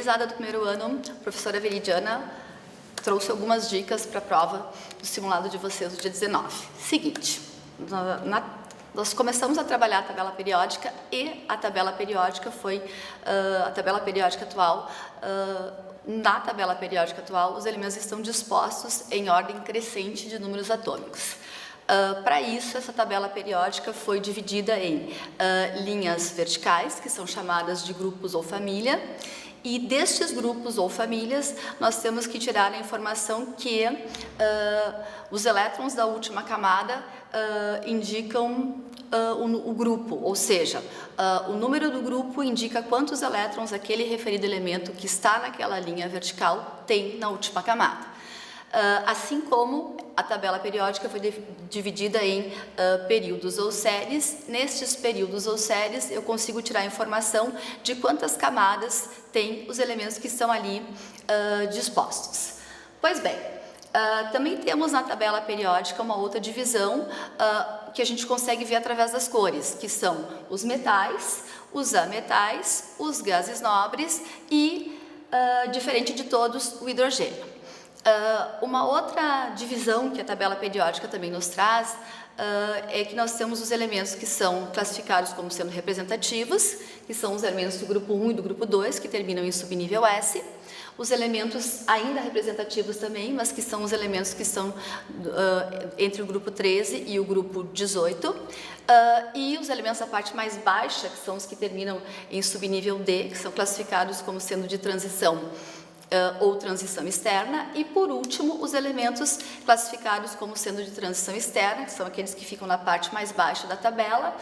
gurizada do primeiro ano, a professora Veridiana trouxe algumas dicas para a prova do simulado de vocês no dia 19. Seguinte, nós começamos a trabalhar a tabela periódica e a tabela periódica foi a tabela periódica atual. Na tabela periódica atual, os elementos estão dispostos em ordem crescente de números atômicos. Para isso, essa tabela periódica foi dividida em linhas verticais, que são chamadas de grupos ou família, e destes grupos ou famílias, nós temos que tirar a informação que os elétrons da última camada indicam o grupo, ou seja, o número do grupo indica quantos elétrons aquele referido elemento que está naquela linha vertical tem na última camada. Assim como a tabela periódica foi dividida em períodos ou séries. Nestes períodos ou séries eu consigo tirar a informação de quantas camadas tem os elementos que estão ali dispostos. Pois bem, também temos na tabela periódica uma outra divisão que a gente consegue ver através das cores, que são os metais, os ametais, os gases nobres e, diferente de todos, o hidrogênio. Uma outra divisão que a tabela periódica também nos traz é que nós temos os elementos que são classificados como sendo representativos, que são os elementos do grupo 1 e do grupo 2, que terminam em subnível S. Os elementos ainda representativos também, mas que são os elementos que estão entre o grupo 13 e o grupo 18. E os elementos da parte mais baixa, que são os que terminam em subnível D, que são classificados como sendo de transição ou transição externa, e por último os elementos classificados como sendo de transição externa, que são aqueles que ficam na parte mais baixa da tabela,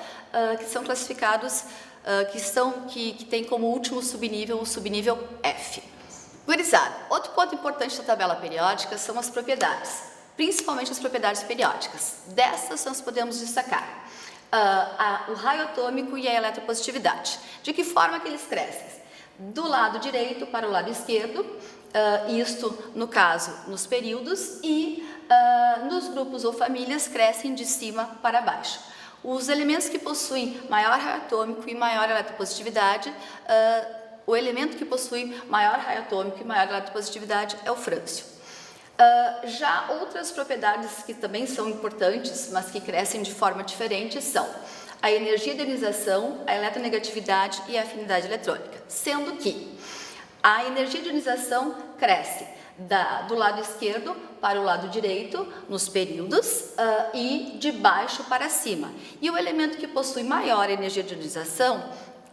que são classificados, que tem como último subnível o subnível F. Gurizada, outro ponto importante da tabela periódica são as propriedades, principalmente as propriedades periódicas. Dessas nós podemos destacar o raio atômico e a eletropositividade. De que forma que eles crescem? Do lado direito para o lado esquerdo, isto no caso nos períodos, e nos grupos ou famílias crescem de cima para baixo. Os elementos que possuem maior raio atômico e maior eletropositividade, o elemento que possui maior raio atômico e maior eletropositividade é o frâncio. Já outras propriedades que também são importantes, mas que crescem de forma diferente, são a energia de ionização, a eletronegatividade e a afinidade eletrônica, sendo que a energia de ionização cresce do lado esquerdo para o lado direito nos períodos e de baixo para cima. E o elemento que possui maior energia de ionização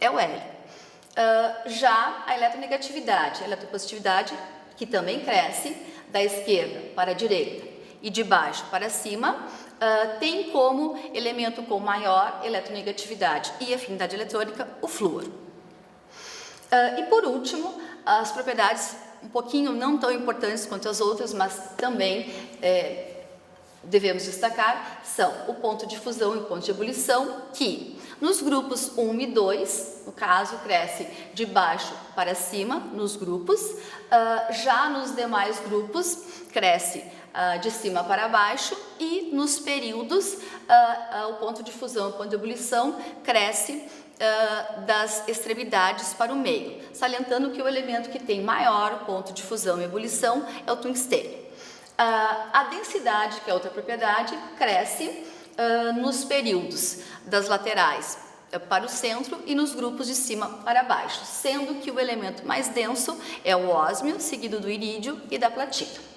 é o hélio. Já a eletronegatividade, a eletropositividade, que também cresce da esquerda para a direita e de baixo para cima, tem como elemento com maior eletronegatividade e afinidade eletrônica o flúor. E por último, as propriedades um pouquinho não tão importantes quanto as outras, mas também devemos destacar, são o ponto de fusão e o ponto de ebulição, que nos grupos 1 e 2, no caso, cresce de baixo para cima nos grupos, já nos demais grupos cresce de cima para baixo, e nos períodos o ponto de fusão e o ponto de ebulição cresce das extremidades para o meio, salientando que o elemento que tem maior ponto de fusão e ebulição é o tungstênio. A densidade, que é outra propriedade, cresce nos períodos das laterais para o centro e nos grupos de cima para baixo, sendo que o elemento mais denso é o ósmio, seguido do irídio e da platina.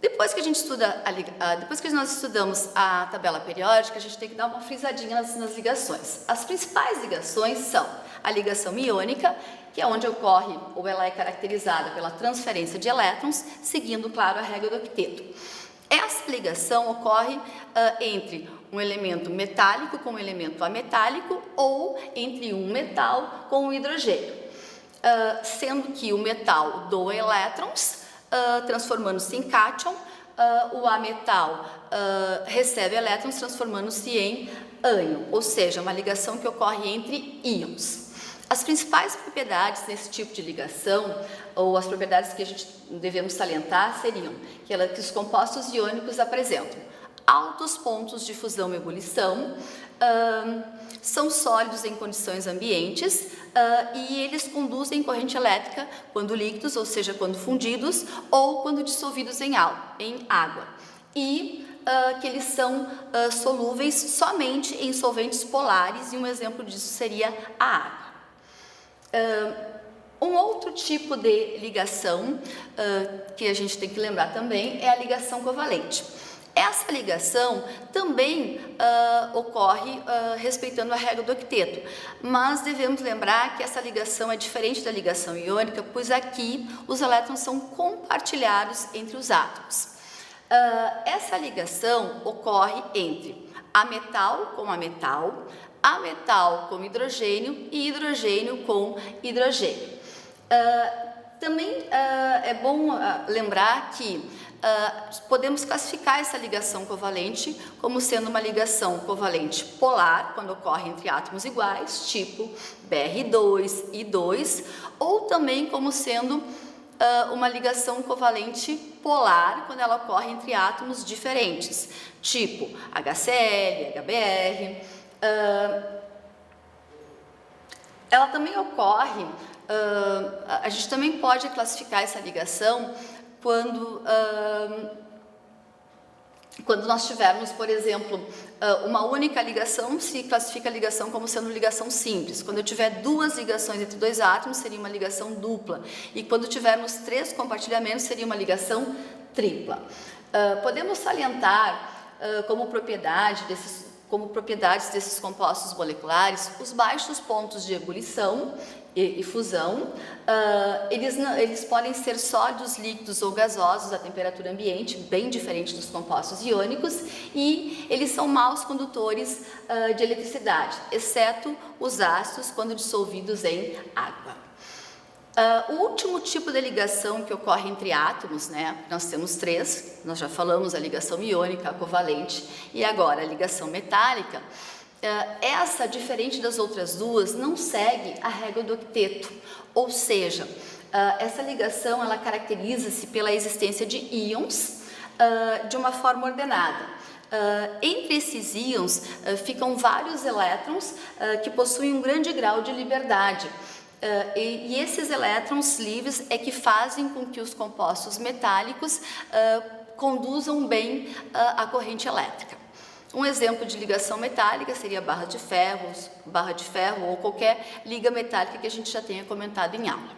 Depois que nós estudamos a tabela periódica, a gente tem que dar uma frisadinha nas ligações. As principais ligações são a ligação iônica, que é onde ocorre, ou ela é caracterizada pela transferência de elétrons, seguindo, claro, a regra do octeto. Essa ligação ocorre entre um elemento metálico com um elemento ametálico, ou entre um metal com um hidrogênio, sendo que o metal doa elétrons, transformando-se em cátion, o ametal recebe elétrons, transformando-se em ânion, ou seja, uma ligação que ocorre entre íons. As principais propriedades desse tipo de ligação, ou as propriedades que a gente devemos salientar, seriam que os compostos iônicos apresentam altos pontos de fusão e ebulição, são sólidos em condições ambientes e eles conduzem corrente elétrica quando líquidos, ou seja, quando fundidos ou quando dissolvidos em água. E que eles são solúveis somente em solventes polares, e um exemplo disso seria a água. Um outro tipo de ligação que a gente tem que lembrar também é a ligação covalente. Essa ligação também ocorre respeitando a regra do octeto, mas devemos lembrar que essa ligação é diferente da ligação iônica, pois aqui os elétrons são compartilhados entre os átomos. Essa ligação ocorre entre ametal com ametal, ametal com hidrogênio e hidrogênio com hidrogênio. Também é bom lembrar que podemos classificar essa ligação covalente como sendo uma ligação covalente polar, quando ocorre entre átomos iguais, tipo Br2 e 2, ou também como sendo uma ligação covalente polar, quando ela ocorre entre átomos diferentes, tipo HCl, HBr. Ela também ocorre, a gente também pode classificar essa ligação quando nós tivermos, por exemplo, uma única ligação, se classifica a ligação como sendo ligação simples. Quando eu tiver duas ligações entre dois átomos, seria uma ligação dupla. E quando tivermos 3 compartilhamentos, seria uma ligação tripla. Podemos salientar como propriedades desses compostos moleculares os baixos pontos de ebulição e fusão. Eles podem ser sólidos, líquidos ou gasosos à temperatura ambiente, bem diferente dos compostos iônicos, e eles são maus condutores de eletricidade, exceto os ácidos quando dissolvidos em água. O último tipo de ligação que ocorre entre átomos, nós temos 3, nós já falamos a ligação iônica, a covalente, e agora a ligação metálica. Essa, diferente das outras duas, não segue a regra do octeto, ou seja, essa ligação ela caracteriza-se pela existência de íons de uma forma ordenada. Entre esses íons ficam vários elétrons que possuem um grande grau de liberdade. E esses elétrons livres é que fazem com que os compostos metálicos conduzam bem a corrente elétrica. Um exemplo de ligação metálica seria barra de ferro ou qualquer liga metálica que a gente já tenha comentado em aula.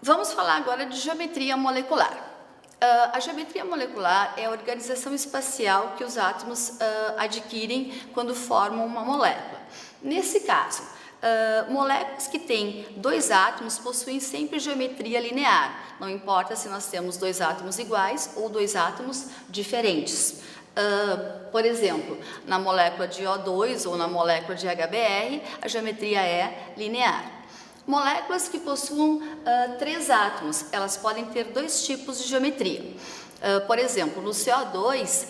Vamos falar agora de geometria molecular. A geometria molecular é a organização espacial que os átomos adquirem quando formam uma molécula. Nesse caso, moléculas que têm 2 átomos possuem sempre geometria linear, não importa se nós temos 2 átomos iguais ou 2 átomos diferentes. Por exemplo, na molécula de O2 ou na molécula de HBr, a geometria é linear. Moléculas que possuam 3 átomos, elas podem ter 2 tipos de geometria. Por exemplo, no CO2,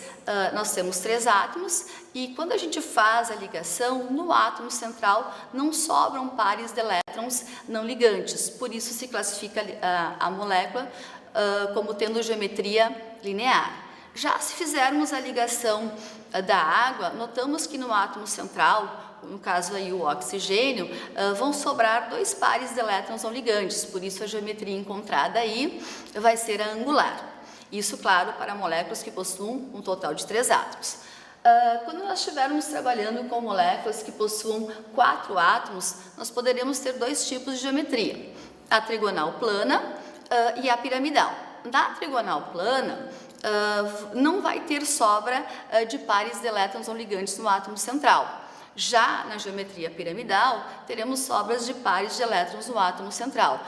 nós temos 3 átomos e quando a gente faz a ligação, no átomo central não sobram pares de elétrons não ligantes, por isso se classifica a molécula como tendo geometria linear. Já se fizermos a ligação da água, notamos que no átomo central, no caso aí o oxigênio, vão sobrar 2 pares de elétrons não ligantes, por isso a geometria encontrada aí vai ser a angular. Isso, claro, para moléculas que possuam um total de 3 átomos. Quando nós estivermos trabalhando com moléculas que possuam 4 átomos, nós poderemos ter 2 tipos de geometria, a trigonal plana e a piramidal. Na trigonal plana, não vai ter sobra de pares de elétrons não ligantes no átomo central. Já na geometria piramidal, teremos sobras de pares de elétrons no átomo central,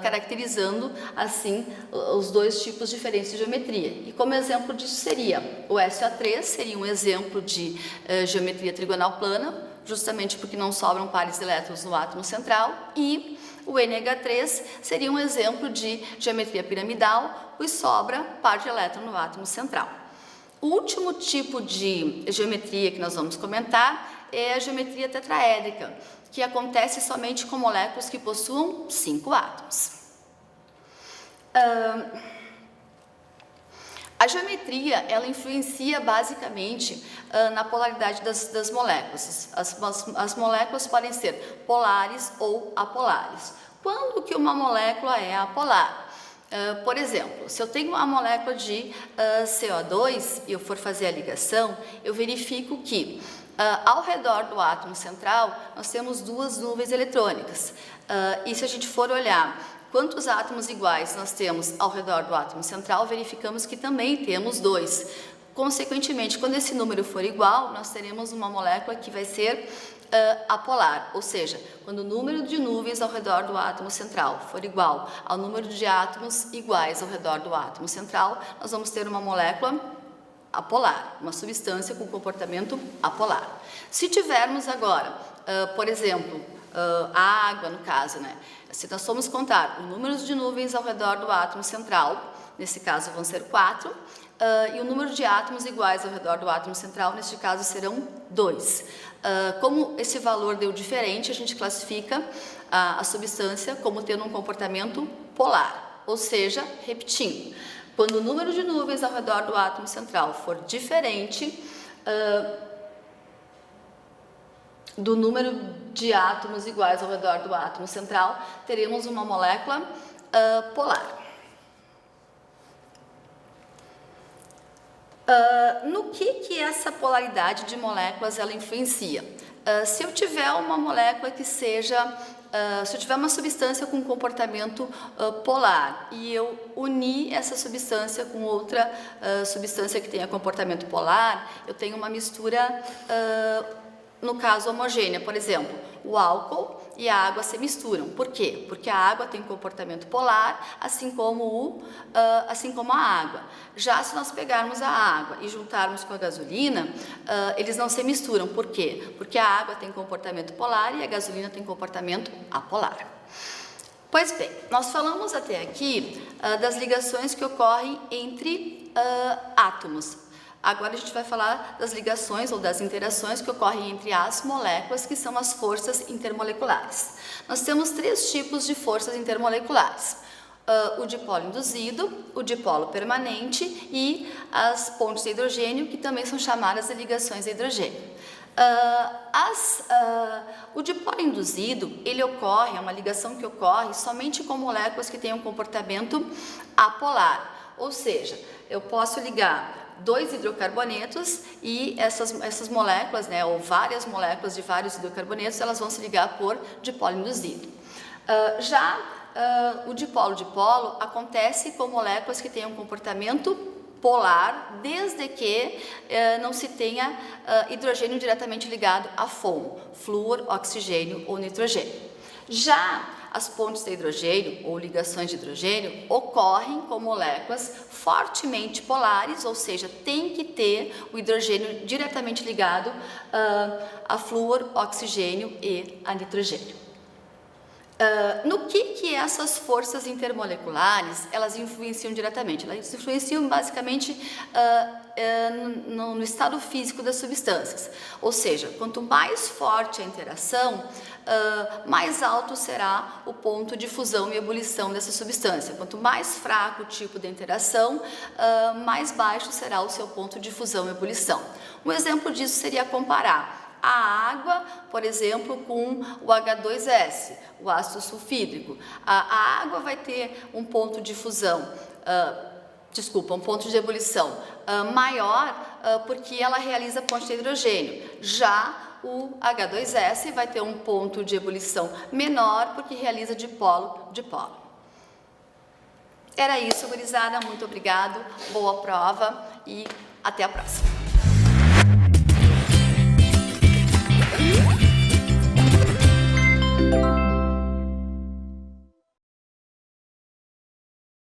caracterizando, assim, os 2 tipos diferentes de geometria. E como exemplo disso seria, o SO3 seria um exemplo de geometria trigonal plana, justamente porque não sobram pares de elétrons no átomo central, e o NH3 seria um exemplo de geometria piramidal, pois sobra par de elétron no átomo central. O último tipo de geometria que nós vamos comentar é a geometria tetraédrica, que acontece somente com moléculas que possuam 5 átomos. A geometria, ela influencia basicamente na polaridade das moléculas. As moléculas podem ser polares ou apolares. Quando que uma molécula é apolar? Por exemplo, se eu tenho uma molécula de CO2 e eu for fazer a ligação, eu verifico que ao redor do átomo central nós temos duas nuvens eletrônicas. E se a gente for olhar quantos átomos iguais nós temos ao redor do átomo central, verificamos que também temos 2. Consequentemente, quando esse número for igual, nós teremos uma molécula que vai ser apolar, ou seja, quando o número de nuvens ao redor do átomo central for igual ao número de átomos iguais ao redor do átomo central, nós vamos ter uma molécula apolar, uma substância com comportamento apolar. Se tivermos agora, por exemplo, a água no caso, né? Se nós formos contar o número de nuvens ao redor do átomo central, nesse caso vão ser 4, e o número de átomos iguais ao redor do átomo central, neste caso serão 2. Como esse valor deu diferente, a gente classifica a substância como tendo um comportamento polar, ou seja, repetindo, quando o número de nuvens ao redor do átomo central for diferente do número de átomos iguais ao redor do átomo central, teremos uma molécula polar. No que essa polaridade de moléculas ela influencia? Se eu tiver uma molécula que seja, se eu tiver uma substância com comportamento polar e eu unir essa substância com outra substância que tenha comportamento polar, eu tenho uma mistura, no caso homogênea, por exemplo, o álcool e a água se misturam. Por quê? Porque a água tem comportamento polar, assim como a água. Já se nós pegarmos a água e juntarmos com a gasolina, eles não se misturam. Por quê? Porque a água tem comportamento polar e a gasolina tem comportamento apolar. Pois bem, nós falamos até aqui das ligações que ocorrem entre átomos. Agora a gente vai falar das ligações ou das interações que ocorrem entre as moléculas, que são as forças intermoleculares. Nós temos 3 tipos de forças intermoleculares. O dipolo induzido, o dipolo permanente e as pontes de hidrogênio, que também são chamadas de ligações de hidrogênio. O dipolo induzido, ele ocorre, é uma ligação que ocorre somente com moléculas que têm um comportamento apolar, ou seja, eu posso ligar 2 hidrocarbonetos e essas moléculas, né, ou várias moléculas de vários hidrocarbonetos, elas vão se ligar por dipolo induzido. O dipolo-dipolo acontece com moléculas que têm um comportamento polar, desde que não se tenha hidrogênio diretamente ligado a FON, flúor, oxigênio ou nitrogênio. Já as pontes de hidrogênio ou ligações de hidrogênio ocorrem com moléculas fortemente polares, ou seja, tem que ter o hidrogênio diretamente ligado a flúor, oxigênio e a nitrogênio. No que essas forças intermoleculares elas influenciam diretamente? Elas influenciam basicamente no estado físico das substâncias, ou seja, quanto mais forte a interação, mais alto será o ponto de fusão e ebulição dessa substância. Quanto mais fraco o tipo de interação, mais baixo será o seu ponto de fusão e ebulição. Um exemplo disso seria comparar a água, por exemplo, com o H2S, o ácido sulfídrico. A água vai ter um ponto de fusão, um ponto de ebulição maior, porque ela realiza ponte de hidrogênio. Já o H2S vai ter um ponto de ebulição menor, porque realiza dipolo-dipolo. Era isso, gurizada. Muito obrigado, boa prova e até a próxima.